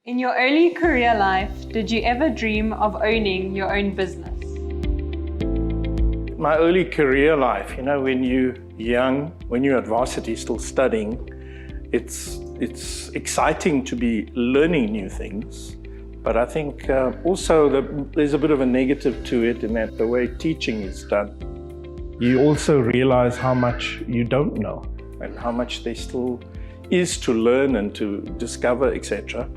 In your early career life, did you ever dream of owning your own business? My early career life, when you're young, when you're at Varsity still studying, it's exciting to be learning new things. But I think also there's a bit of a negative to it in that the way teaching is done, you also realize how much you don't know and how much there still is to learn and to discover, etc.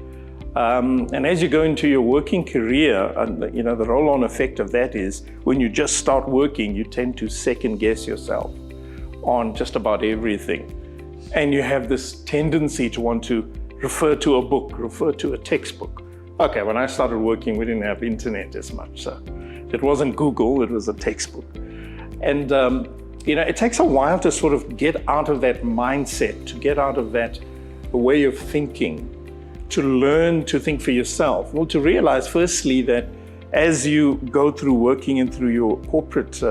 And as you go into your working career, the roll-on effect of that is when you just start working, you tend to second guess yourself on just about everything. And you have this tendency to want to refer to a book, refer to a textbook. Okay, when I started working, we didn't have internet as much, so it wasn't Google, it was a textbook. And it takes a while to sort of get out of that mindset, to get out of that way of thinking, to learn to think for yourself. Well, to realize firstly that as you go through working and through your corporate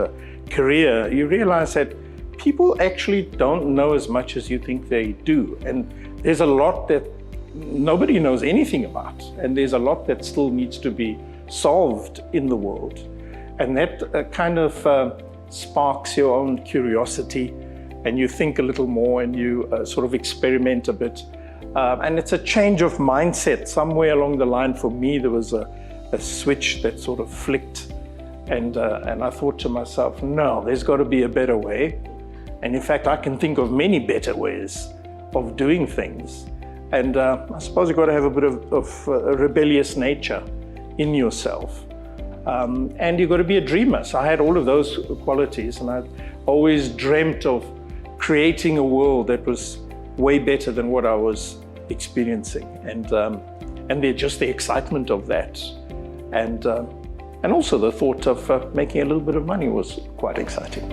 career, you realize that people actually don't know as much as you think they do. And there's a lot that nobody knows anything about. And there's a lot that still needs to be solved in the world. And that kind of sparks your own curiosity, and you think a little more and you sort of experiment a bit. And it's a change of mindset. Somewhere along the line for me, there was a switch that sort of flicked. And I thought to myself, no, there's got to be a better way. And in fact, I can think of many better ways of doing things. And I suppose you've got to have a bit of a rebellious nature in yourself. And you've got to be a dreamer. So I had all of those qualities, and I always dreamt of creating a world that was way better than what I was experiencing. And just the excitement of that. And also the thought of making a little bit of money was quite exciting.